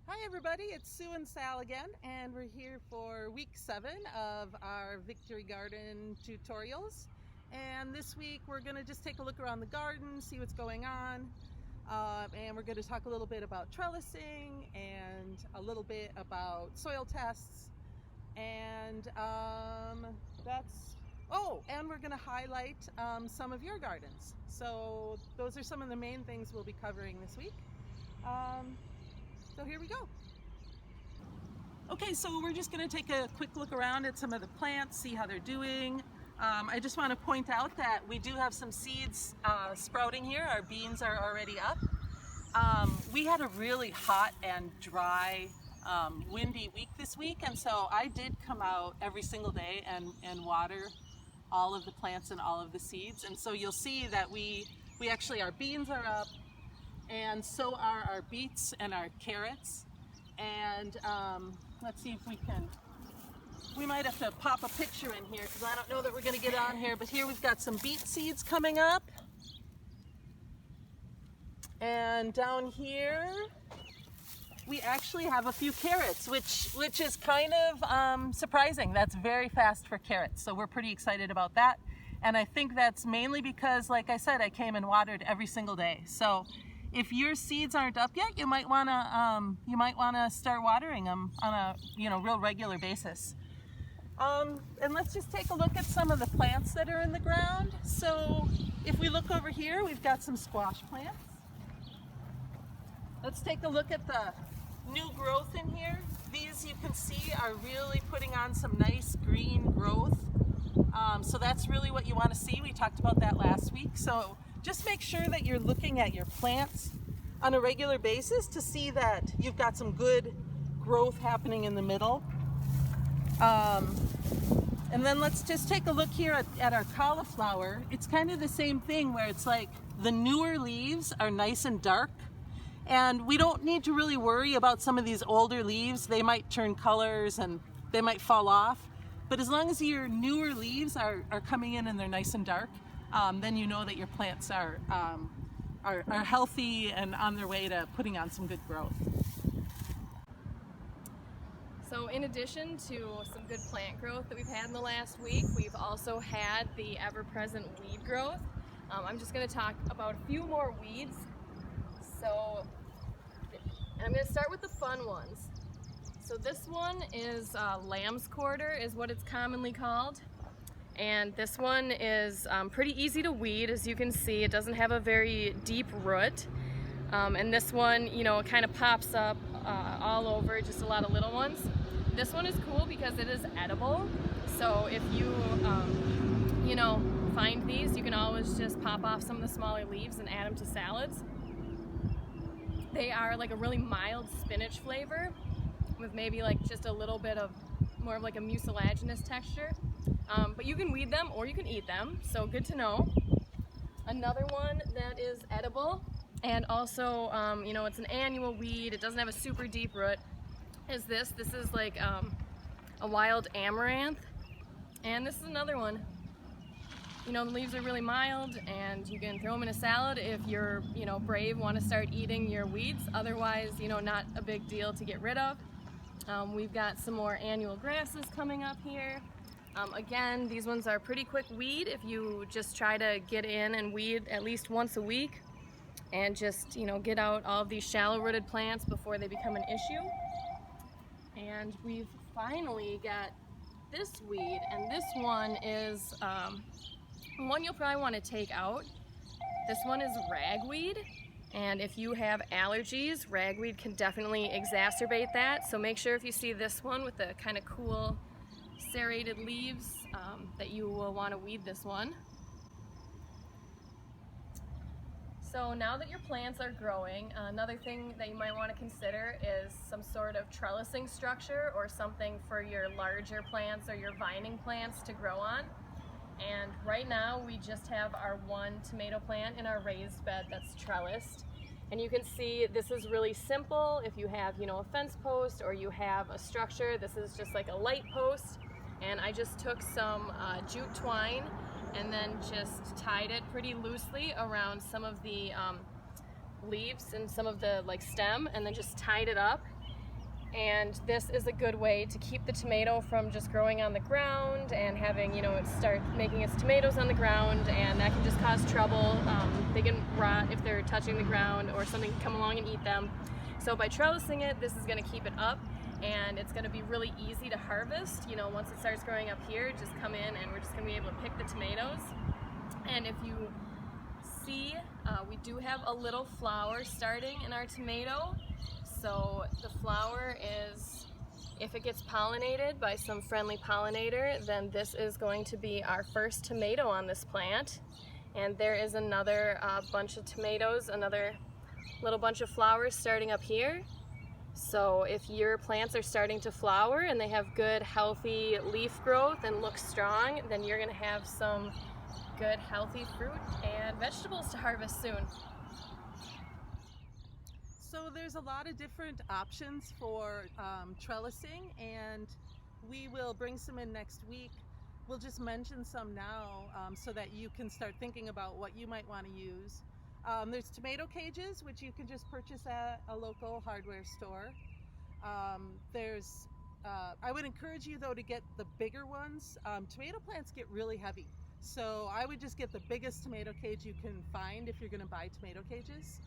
Hi everybody, it's Sue and Sal again, and we're here for week 7 of our Victory Garden tutorials. And this week we're going to just take a look around the garden, see what's going on, and we're going to talk a little bit about trellising and a little bit about soil tests, and and we're going to highlight some of your gardens. So those are some of the main things we'll be covering this week. So here we go. Okay, so we're just going to take a quick look around at some of the plants, see how they're doing. I just want to point out that we do have some seeds sprouting here. Our beans are already up. We had a really hot and dry, windy week this week, and so I did come out every single day and water all of the plants and all of the seeds. And so you'll see that we actually, our beans are up, and so are our beets and our carrots. And let's see if we might have to pop a picture in here because I don't know that we're going to get on here, but here we've got some beet seeds coming up. And down here we actually have a few carrots, which is kind of surprising. That's very fast for carrots, so we're pretty excited about that. And I think that's mainly because, like I said, I came and watered every single day. So if your seeds aren't up yet, you might wanna start watering them on a real regular basis. And let's just take a look at some of the plants that are in the ground. So if we look over here, we've got some squash plants. Let's take a look at the new growth in here. These, you can see, are really putting on some nice green growth. So that's really what you want to see. We talked about that last week. So just make sure that you're looking at your plants on a regular basis to see that you've got some good growth happening in the middle. And then let's just take a look here at our cauliflower. It's kind of the same thing where it's like the newer leaves are nice and dark, and we don't need to really worry about some of these older leaves. They might turn colors and they might fall off. But as long as your newer leaves are coming in and they're nice and dark, then you know that your plants are healthy and on their way to putting on some good growth. So in addition to some good plant growth that we've had in the last week, we've also had the ever-present weed growth. I'm just going to talk about a few more weeds. So I'm going to start with the fun ones. So this one is lamb's quarter is what it's commonly called. And this one is pretty easy to weed. As you can see, it doesn't have a very deep root. And this one, it kind of pops up all over, just a lot of little ones. This one is cool because it is edible. So if you, find these, you can always just pop off some of the smaller leaves and add them to salads. They are like a really mild spinach flavor with maybe like just a little bit of more of like a mucilaginous texture. But you can weed them or you can eat them, so good to know. Another one that is edible and also, it's an annual weed, it doesn't have a super deep root, is this. This is like a wild amaranth, and this is another one. The leaves are really mild and you can throw them in a salad if you're, brave, want to start eating your weeds. Otherwise, not a big deal to get rid of. We've got some more annual grasses coming up here. Again, these ones are pretty quick weed if you just try to get in and weed at least once a week and just, get out all of these shallow rooted plants before they become an issue. And we've finally got this weed, and this one is one you'll probably want to take out. This one is ragweed, and if you have allergies, ragweed can definitely exacerbate that. So make sure if you see this one with the kind of cool serrated leaves that you will want to weed this one. So now that your plants are growing, another thing that you might want to consider is some sort of trellising structure or something for your larger plants or your vining plants to grow on. And right now we just have our one tomato plant in our raised bed that's trellised. And you can see this is really simple. If you have, a fence post or you have a structure, this is just like a light post. And I just took some jute twine and then just tied it pretty loosely around some of the leaves and some of the stem, and then just tied it up. And this is a good way to keep the tomato from just growing on the ground and having, it start making its tomatoes on the ground, and that can just cause trouble. They can rot if they're touching the ground, or something can come along and eat them. So by trellising it, this is going to keep it up, and it's going to be really easy to harvest. Once it starts growing up here, just come in and we're just going to be able to pick the tomatoes. And if you see, we do have a little flower starting in our tomato. So the flower is, if it gets pollinated by some friendly pollinator, then this is going to be our first tomato on this plant. And there is another bunch of tomatoes, another little bunch of flowers starting up here. So if your plants are starting to flower and they have good healthy leaf growth and look strong, then you're going to have some good healthy fruit and vegetables to harvest soon. So there's a lot of different options for trellising, and we will bring some in next week. We'll just mention some now so that you can start thinking about what you might want to use. There's tomato cages, which you can just purchase at a local hardware store. I would encourage you though to get the bigger ones. Tomato plants get really heavy, so I would just get the biggest tomato cage you can find if you're going to buy tomato cages.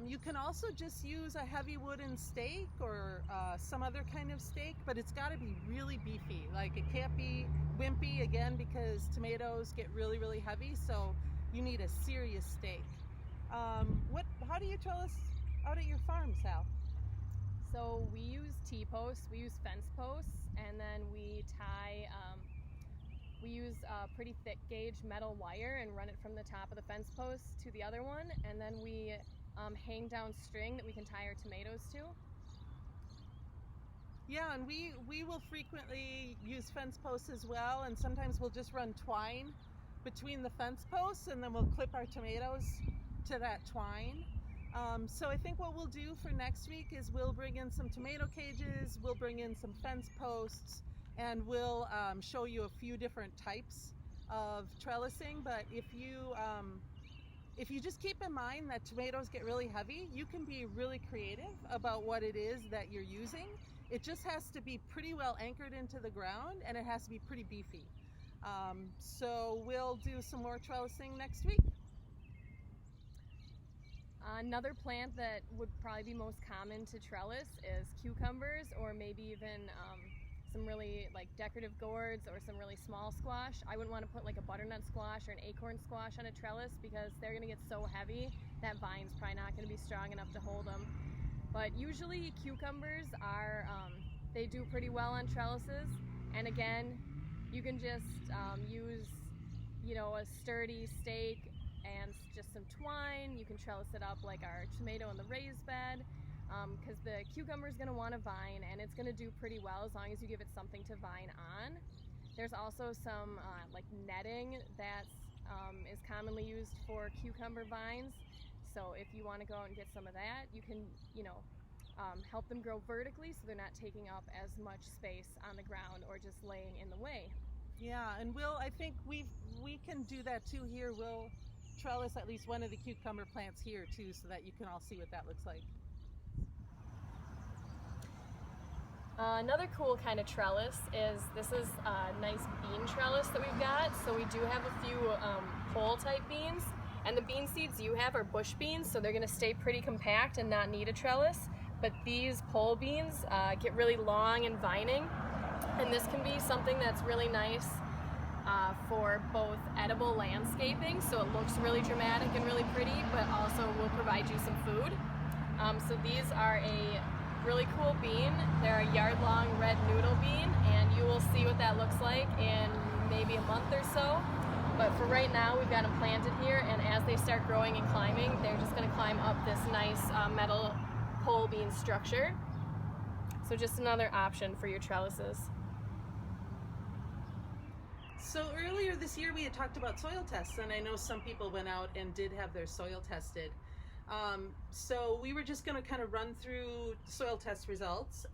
You can also just use a heavy wooden stake or some other kind of stake, but it's got to be really beefy. Like, it can't be wimpy, again, because tomatoes get really, really heavy, so you need a serious stake. How do you trellis out at your farm, Sal? So we use T-posts, we use fence posts, and then we use a pretty thick gauge metal wire and run it from the top of the fence post to the other one, and then we hang down string that we can tie our tomatoes to. Yeah, and we will frequently use fence posts as well, and sometimes we'll just run twine between the fence posts, and then we'll clip our tomatoes to that twine. So I think what we'll do for next week is we'll bring in some tomato cages, we'll bring in some fence posts, and we'll show you a few different types of trellising. But if you just keep in mind that tomatoes get really heavy, you can be really creative about what it is that you're using. It just has to be pretty well anchored into the ground, and it has to be pretty beefy. So we'll do some more trellising next week. Another plant that would probably be most common to trellis is cucumbers, or maybe even some really decorative gourds or some really small squash. I wouldn't want to put like a butternut squash or an acorn squash on a trellis because they're going to get so heavy that vine's probably not going to be strong enough to hold them. But usually cucumbers are, they do pretty well on trellises. And again, you can just use, a sturdy stake and just some twine. You can trellis it up like our tomato in the raised bed, because the cucumber is going to want a vine, and it's going to do pretty well as long as you give it something to vine on. There's also some netting that is commonly used for cucumber vines. So if you want to go out and get some of that, you can help them grow vertically so they're not taking up as much space on the ground or just laying in the way. Yeah, and I think we can do that too here. We'll trellis at least one of the cucumber plants here too, so that you can all see what that looks like. Another cool kind of trellis is, this is a nice bean trellis that we've got. So we do have a few pole type beans, and the bean seeds you have are bush beans, so they're going to stay pretty compact and not need a trellis. But these pole beans get really long and vining, and this can be something that's really nice for both edible landscaping, so it looks really dramatic and really pretty, but also will provide you some food. So these are a really cool bean. They're a yard-long red noodle bean, and you will see what that looks like in maybe a month or so. But for right now, we've got them planted here, and as they start growing and climbing, they're just going to climb up this nice metal pole bean structure. So just another option for your trellises. So earlier this year we had talked about soil tests, and I know some people went out and did have their soil tested. So we were just going to kind of run through soil test results.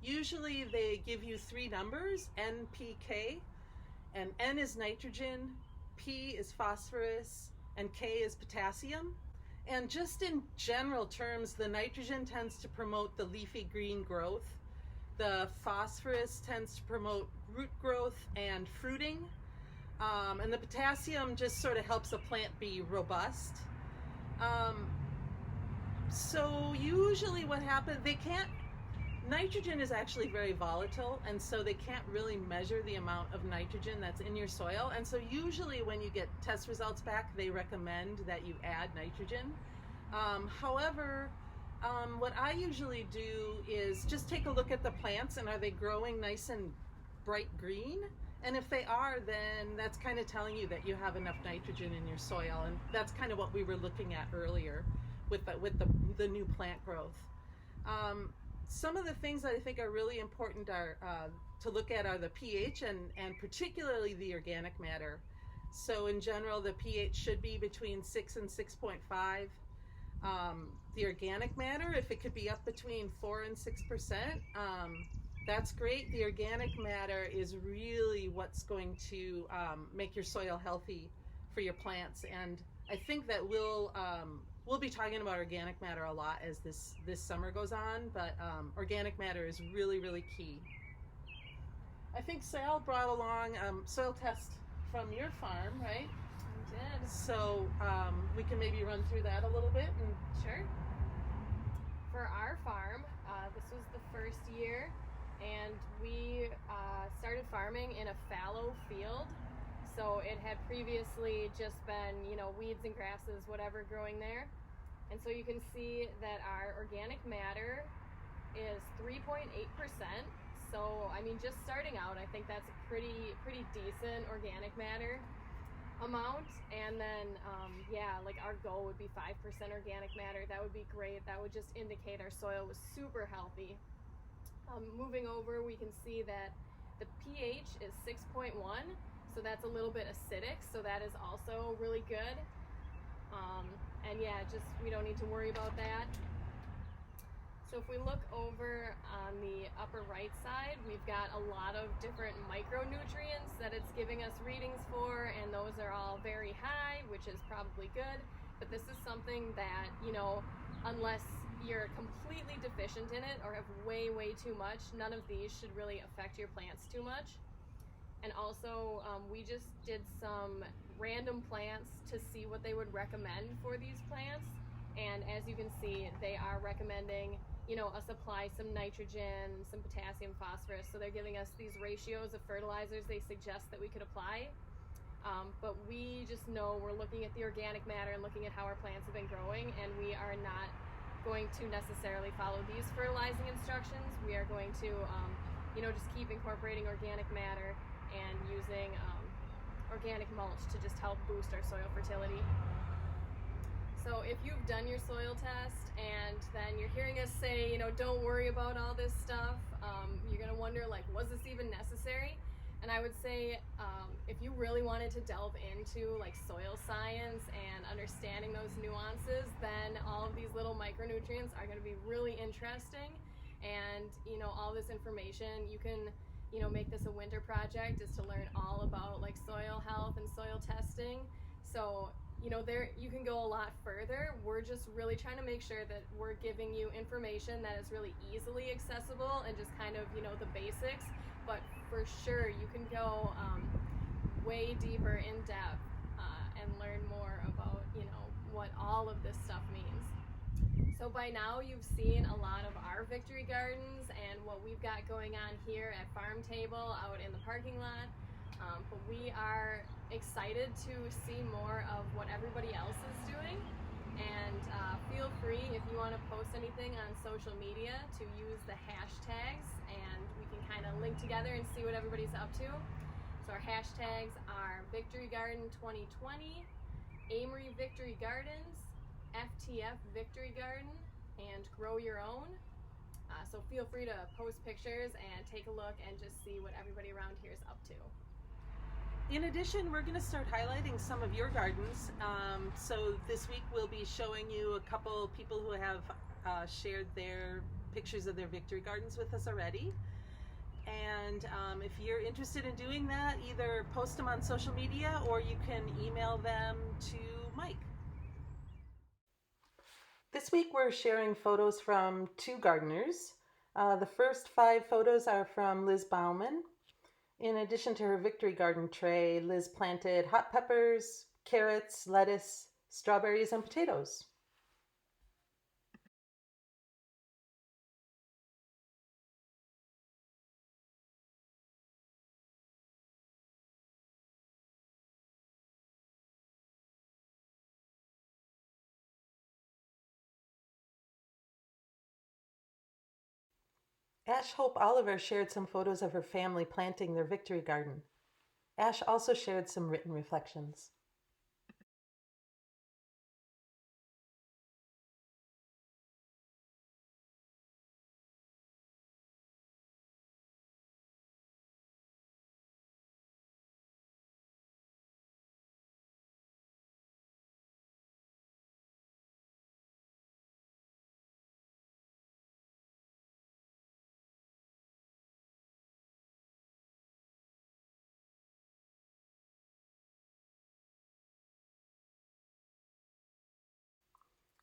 Usually they give you three numbers, N, P, K, and N is nitrogen, P is phosphorus, and K is potassium. And just in general terms, the nitrogen tends to promote the leafy green growth. The phosphorus tends to promote root growth and fruiting. And the potassium just sort of helps a plant be robust. So usually what happens, nitrogen is actually very volatile, and so they can't really measure the amount of nitrogen that's in your soil. And so usually when you get test results back, they recommend that you add nitrogen. However, what I usually do is just take a look at the plants, and are they growing nice and bright green? And if they are, then that's kind of telling you that you have enough nitrogen in your soil. And that's kind of what we were looking at earlier with the new plant growth. Some of the things that I think are really important are to look at are the pH and particularly the organic matter. So in general, the pH should be between 6 and 6.5. The organic matter, if it could be up between 4 and 6%, that's great. The organic matter is really what's going to make your soil healthy for your plants. And I think that we'll be talking about organic matter a lot as this summer goes on, but organic matter is really, really key. I think Sal brought along soil test from your farm, right? I did. So we can maybe run through that a little bit. Sure. For our farm, this was the first year, and we started farming in a fallow field. So it had previously just been, weeds and grasses, whatever, growing there. And so you can see that our organic matter is 3.8%. So, just starting out, I think that's a pretty decent organic matter amount. And then, our goal would be 5% organic matter. That would be great. That would just indicate our soil was super healthy. Moving over, we can see that the pH is 6.1. So that's a little bit acidic, so that is also really good. We don't need to worry about that. So if we look over on the upper right side, we've got a lot of different micronutrients that it's giving us readings for, and those are all very high, which is probably good. But this is something that, unless you're completely deficient in it or have way too much, none of these should really affect your plants too much. And also, we just did some random plants to see what they would recommend for these plants. And as you can see, they are recommending, us apply some nitrogen, some potassium, phosphorus. So they're giving us these ratios of fertilizers they suggest that we could apply. But we just know we're looking at the organic matter and looking at how our plants have been growing, and we are not going to necessarily follow these fertilizing instructions. We are going to, just keep incorporating organic matter and using organic mulch to just help boost our soil fertility. So if you've done your soil test and then you're hearing us say, don't worry about all this stuff, you're gonna wonder, was this even necessary? And I would say, if you really wanted to delve into soil science and understanding those nuances, then all of these little micronutrients are gonna be really interesting. And all this information, you can make this a winter project, is to learn all about soil health and soil testing. So there you can go a lot further. We're just really trying to make sure that we're giving you information that is really easily accessible and just kind of the basics. But for sure you can go way deeper in depth and learn more about what all of this stuff means. So by now you've seen a lot of our victory gardens and what we've got going on here at Farm Table out in the parking lot. But we are excited to see more of what everybody else is doing. And feel free, if you want to post anything on social media, to use the hashtags, and we can kind of link together and see what everybody's up to. So our hashtags are Victory Garden 2020, Amory Victory Gardens, FTF Victory Garden, and Grow Your Own. So feel free to post pictures and take a look and just see what everybody around here is up to. In addition, we're going to start highlighting some of your gardens. So this week we'll be showing you a couple people who have shared their pictures of their victory gardens with us already. And if you're interested in doing that, either post them on social media or you can email them to Mike. This week we're sharing photos from two gardeners. The first 5 photos are from Liz Bauman. In addition to her Victory Garden tray, Liz planted hot peppers, carrots, lettuce, strawberries, and potatoes. Ash Hope Oliver shared some photos of her family planting their Victory Garden. Ash also shared some written reflections.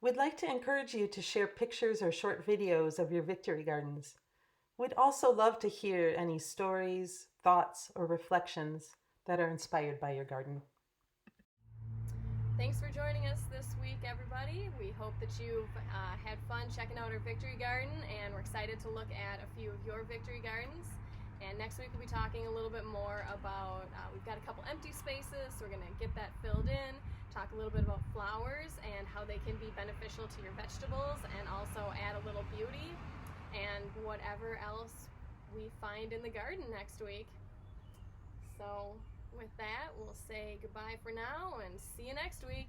We'd like to encourage you to share pictures or short videos of your Victory Gardens. We'd also love to hear any stories, thoughts, or reflections that are inspired by your garden. Thanks for joining us this week, everybody. We hope that you've had fun checking out our Victory Garden, and we're excited to look at a few of your Victory Gardens. And next week we'll be talking a little bit more about, we've got a couple empty spaces, so we're going to get that filled in, talk a little bit about flowers and how they can be beneficial to your vegetables and also add a little beauty, and whatever else we find in the garden next week. So with that, we'll say goodbye for now and see you next week.